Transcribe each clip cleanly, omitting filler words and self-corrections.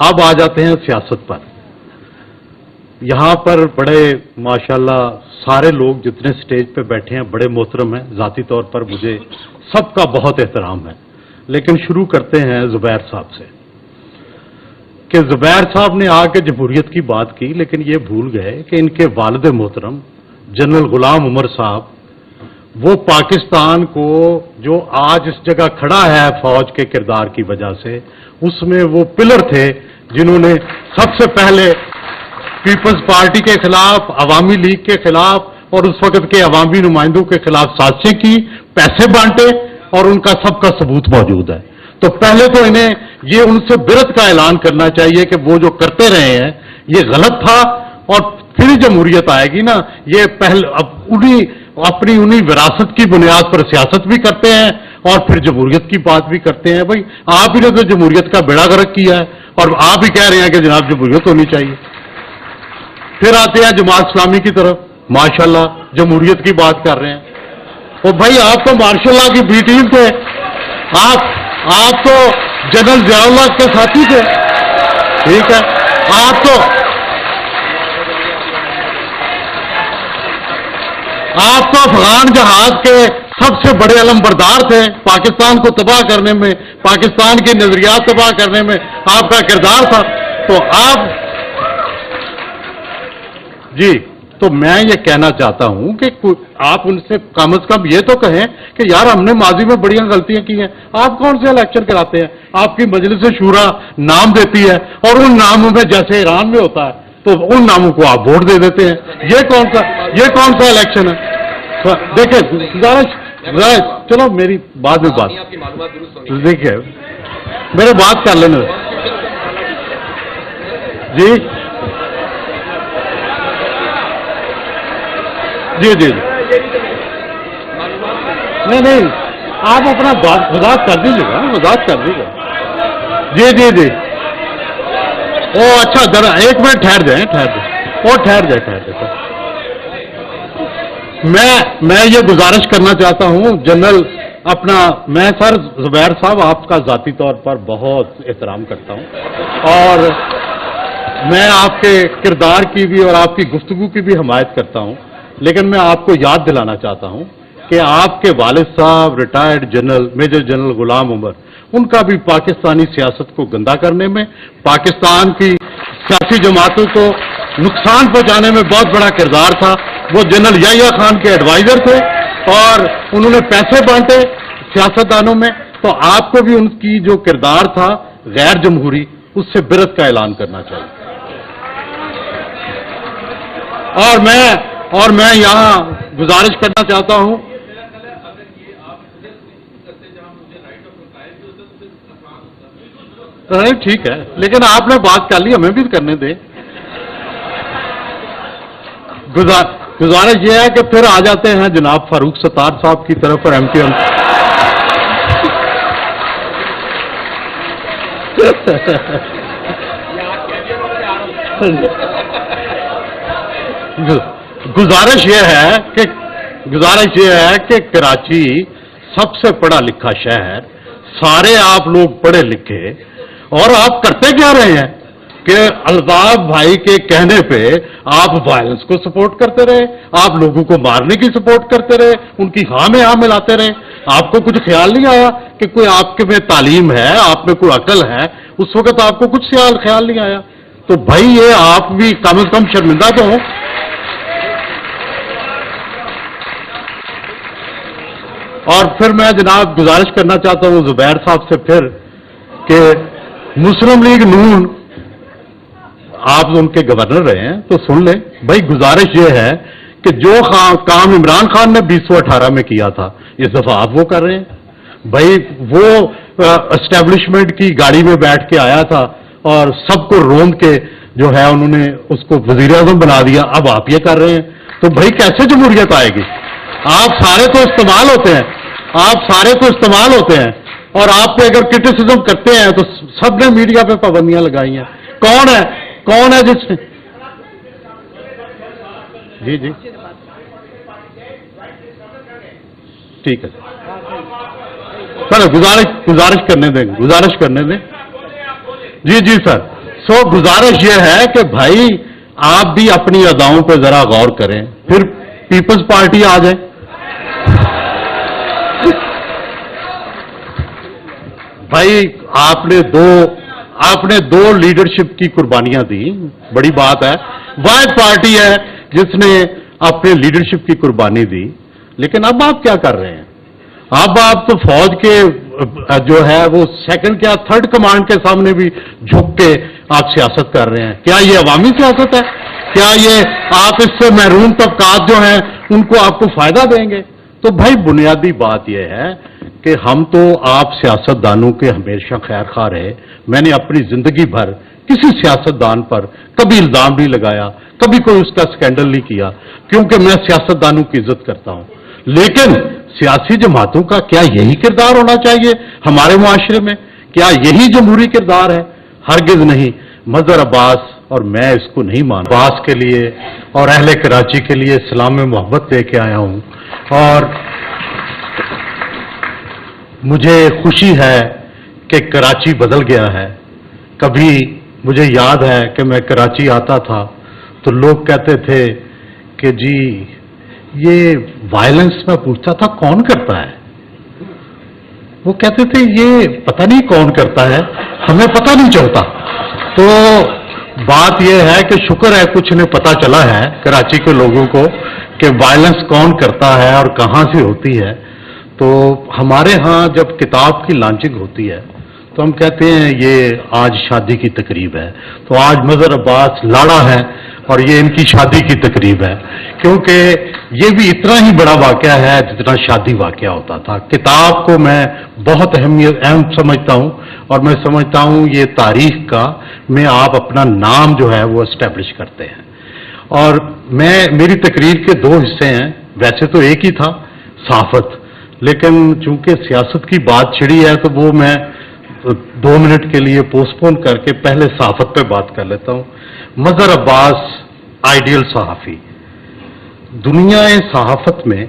अब आ जाते हैं सियासत पर। यहाँ पर बड़े माशाल्लाह सारे लोग जितने स्टेज पे बैठे हैं बड़े मोहतरम हैं, ज़ाती तौर पर मुझे सबका बहुत एहतराम है। लेकिन शुरू करते हैं ज़ुबैर साहब से कि ज़ुबैर साहब ने आके जमहूरियत की बात की, लेकिन ये भूल गए कि इनके वालिद मोहतरम जनरल गुलाम उमर साहब, वो पाकिस्तान को जो आज इस जगह खड़ा है फौज के किरदार की वजह से, उसमें वो पिलर थे जिन्होंने सबसे पहले पीपल्स पार्टी के खिलाफ, अवामी लीग के खिलाफ और उस वक्त के अवामी नुमाइंदों के खिलाफ साजिशें की, पैसे बांटे, और उनका सबका सबूत मौजूद है। तो पहले तो इन्हें ये उनसे बिरत का ऐलान करना चाहिए कि वो जो करते रहे हैं ये गलत था, और फिर जमहूरियत आएगी ना। ये पहले अपनी उन्हीं विरासत की बुनियाद पर सियासत भी करते हैं और फिर जमहूरियत की बात भी करते हैं। भाई आप ही ने तो जमहूरियत का बेड़ा गर्क किया है और आप ही कह रहे हैं कि जनाब जमहूरियत होनी चाहिए। फिर आते हैं जमात इस्लामी की तरफ, माशाल्लाह जमहूरियत की बात कर रहे हैं। और भाई आप तो मार्शल लॉ की बी टीम थे, आप तो जनरल जियाउल्लाह के साथी थे, ठीक है। आप तो अफगान जहाज के सबसे बड़े अलमबरदार थे। पाकिस्तान को तबाह करने में, पाकिस्तान के नजरियात तबाह करने में आपका किरदार था। तो आप जी, तो मैं ये कहना चाहता हूं कि आप उनसे कम से कम ये तो कहें कि यार हमने माजी में बड़ियां गलतियां की हैं। आप कौन से इलेक्शन कराते हैं? आपकी मजलिस शूरा नाम देती है और उन नामों में जैसे ईरान में होता है तो उन नामों को आप वोट दे देते हैं। ये कौन सा इलेक्शन है? देखिए गुजारिश, चलो मेरी बाद में बात, देखिए मेरे बात कर लेने जी जी जी नहीं, आप अपना वजाहत कर दीजिएगा, वजाहत कर दीजिएगा। जी जी जी, ओ अच्छा, जरा एक मिनट ठहर जाए, ठहर जाए। मैं ये गुजारिश करना चाहता हूं जनरल मैं सर ज़ुबैर साहब आपका ज़ाती तौर पर बहुत एहतराम करता हूं और मैं आपके किरदार की भी और आपकी गुफ्तगू की भी हमायत करता हूं। लेकिन मैं आपको याद दिलाना चाहता हूं कि आपके वालिद साहब रिटायर्ड जनरल मेजर जनरल गुलाम उमर, उनका भी पाकिस्तानी सियासत को गंदा करने में, पाकिस्तान की सियासी जमातों को नुकसान पहुंचाने में बहुत बड़ा किरदार था। वो जनरल याहिया खान के एडवाइजर थे और उन्होंने पैसे बांटे सियासतदानों में। तो आपको भी उनकी जो किरदार था गैर जमहूरी, उससे बिरत का ऐलान करना चाहिए। और मैं यहां गुजारिश करना चाहता हूं, नहीं ठीक है, लेकिन आपने बात कर ली, हमें भी करने दें। गुजारिश ये है कि फिर आ जाते हैं जनाब फारूक सत्तार साहब की तरफ और एमपी गुजारिश ये है कि कराची सबसे पढ़ा लिखा शहर, सारे आप लोग पढ़े लिखे, और आप करते क्या रहे हैं कि अल्ताफ भाई के कहने पे आप वायलेंस को सपोर्ट करते रहे, आप लोगों को मारने की सपोर्ट करते रहे, उनकी हाँ में हाँ मिलाते रहे। आपको कुछ ख्याल नहीं आया कि कोई आपके में तालीम है, आप में कोई अकल है? उस वक्त आपको कुछ ख्याल नहीं आया? तो भाई ये आप भी कम से कम शर्मिंदा तो हो। और फिर मैं जनाब गुजारिश करना चाहता हूं ज़ुबैर साहब से फिर कि मुस्लिम लीग नून, आप उनके गवर्नर रहे हैं तो सुन लें भाई। गुजारिश ये है कि जो काम इमरान खान ने 2018 में किया था, इस दफा आप वो कर रहे हैं। भाई वो एस्टेब्लिशमेंट की गाड़ी में बैठ के आया था और सबको रोंद के जो है उन्होंने उसको वजीर आज़म बना दिया, अब आप ये कर रहे हैं। तो भाई कैसे जमहूरियत आएगी? आप सारे तो इस्तेमाल होते हैं, और आप पे अगर क्रिटिसिज्म करते हैं तो सबने मीडिया पे पाबंदियां लगाई हैं। कौन है जिसने? जी ठीक है सर, गुजारिश करने दें। जी सर। सो गुजारिश ये है कि भाई आप भी अपनी अदाओं पर जरा गौर करें, फिर पीपल्स पार्टी आ जाए। भाई आपने दो लीडरशिप की कुर्बानियां दी, बड़ी बात है। वाहिद पार्टी है जिसने अपने लीडरशिप की कुर्बानी दी, लेकिन अब आप क्या कर रहे हैं? अब आप तो फौज के जो है वो सेकंड क्या थर्ड कमांड के सामने भी झुक के आप सियासत कर रहे हैं। क्या ये अवामी सियासत है? क्या ये आप इससे महरूम तबकात जो हैं उनको आपको फायदा देंगे? तो भाई बुनियादी बात यह है कि हम तो आप सियासतदानों के हमेशा खैर खा रहे। मैंने अपनी जिंदगी भर किसी सियासतदान पर कभी इल्जाम नहीं लगाया, कभी कोई उसका स्कैंडल नहीं किया, क्योंकि मैं सियासतदानों की इज्जत करता हूं। लेकिन सियासी जमातों का क्या यही किरदार होना चाहिए हमारे मुआशरे में? क्या यही जमहूरी किरदार है? हरगिज नहीं। मजहर अब्बास और मैं इसको नहीं मान। अब्बास के लिए और अहले कराची के लिए सलाम में मोहब्बत लेके आया हूं, और मुझे खुशी है कि कराची बदल गया है। कभी मुझे याद है कि मैं कराची आता था तो लोग कहते थे कि जी ये वायलेंस, में पूछता था कौन करता है? वो कहते थे ये पता नहीं कौन करता है, हमें पता नहीं चलता। तो बात यह है कि शुक्र है कुछ ने पता चला है कराची के लोगों को कि वायलेंस कौन करता है और कहां से होती है। तो हमारे यहाँ जब किताब की लॉन्चिंग होती है तो हम कहते हैं ये आज शादी की तकरीब है। तो आज मजहर अब्बास लाड़ा है और ये इनकी शादी की तकरीब है, क्योंकि ये भी इतना ही बड़ा वाकया है जितना शादी वाकया होता था। किताब को मैं बहुत अहम समझता हूँ, और मैं समझता हूँ ये तारीख का में आप अपना नाम जो है वो एस्टेब्लिश करते हैं। और मेरी तकरीर के दो हिस्से हैं, वैसे तो एक ही था, सहाफत, लेकिन चूंकि सियासत की बात छिड़ी है तो वो मैं 2 मिनट के लिए पोस्टपोन करके पहले सहाफत पे बात कर लेता हूं। मजहर अब्बास आइडियल सहाफ़ी। दुनिया सहाफत में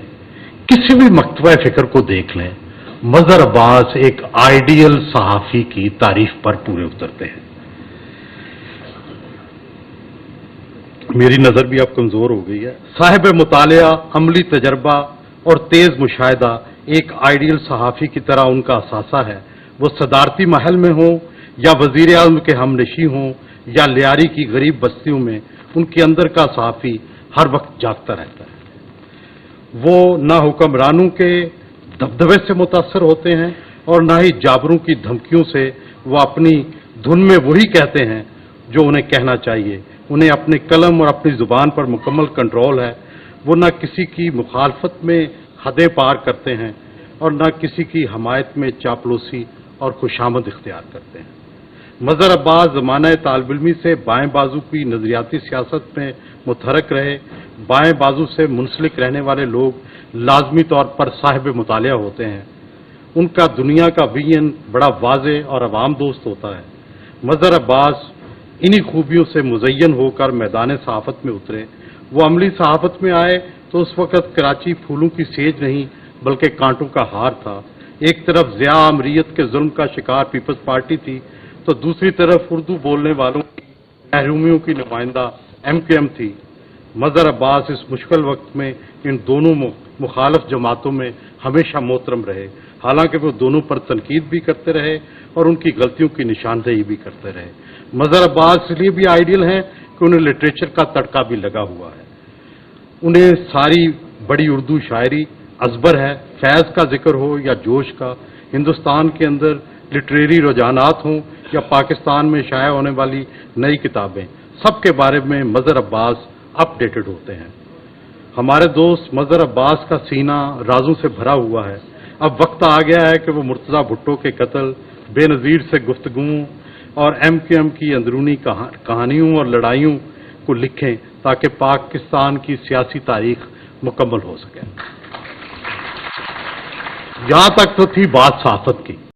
किसी भी मकतबा फिक्र को देख लें, मजहर अब्बास एक आइडियल सहाफ़ी की तारीफ पर पूरे उतरते हैं। मेरी नजर भी अब कमजोर हो गई है। साहिब मुतालिया, अमली तजर्बा और तेज मुशाहिदा एक आइडियल सहाफ़ी की तरह उनका असासा है। वो सदारती महल में हो या वजीर आज़म के हमनशी हों या लियारी की गरीब बस्तियों में, उनके अंदर का सहाफ़ी हर वक्त जागता रहता है। वो ना हुक्मरानों के दबदबे से मुतासर होते हैं और ना ही जाबरों की धमकियों से। वो अपनी धुन में वही कहते हैं जो उन्हें कहना चाहिए। उन्हें अपने कलम और अपनी जुबान पर मुकम्मल कंट्रोल है। वो ना किसी की मुखालफत में हदें पार करते हैं और न किसी की हमायत में चापलूसी और खुशामद इख्तियार करते हैं। मजहर अब्बास ज़माना तालिब-इल्मी से बाएं बाजू की नज़रियाती सियासत में मुतहरक रहे। बाएं बाजू से मुंसलिक रहने वाले लोग लाजमी तौर पर साहिब मुतालिया होते हैं। उनका दुनिया का विजन बड़ा वाज़े और अवाम दोस्त होता है। मजहर अब्बास इन्हीं खूबियों से मुज़य्यन होकर मैदान सहाफ़त में उतरे। वो अमली सहाफ़त में आए तो उस वक़्त कराची फूलों की सेज नहीं बल्कि कांटों का हार था। एक तरफ ज़िया अमरीयत के जुल्म का शिकार पीपल्स पार्टी थी, तो दूसरी तरफ उर्दू बोलने वालों की महरूमियों की नुमाइंदा MQM थी। मजहर अब्बास इस मुश्किल वक्त में इन दोनों मुखालफ जमातों में हमेशा मोहतरम रहे। हालांकि वो दोनों पर तनकीद भी करते रहे और उनकी गलतियों की निशानदेही भी करते रहे। मजहर अब्बास इसलिए भी आइडियल हैं कि उन्हें लिटरेचर का तड़का भी लगा हुआ है। उन्हें सारी बड़ी उर्दू शायरी अजबर है। फैज़ का जिक्र हो या जोश का, हिंदुस्तान के अंदर लिटरेरी रुझानात हों या पाकिस्तान में शाया होने वाली नई किताबें, सबके बारे में मजहर अब्बास अपडेटेड होते हैं। हमारे दोस्त मजहर अब्बास का सीना राजों से भरा हुआ है। अब वक्त आ गया है कि वो मुर्तज़ा भुट्टो के कत्ल, बेनज़ीर से गुफ्तगुओं और MQM की अंदरूनी कहानियों और लड़ाइयों को लिखें ताकि पाकिस्तान की सियासी तारीख मुकम्मल हो सके। यहां तक तो थी बात सहाफत की।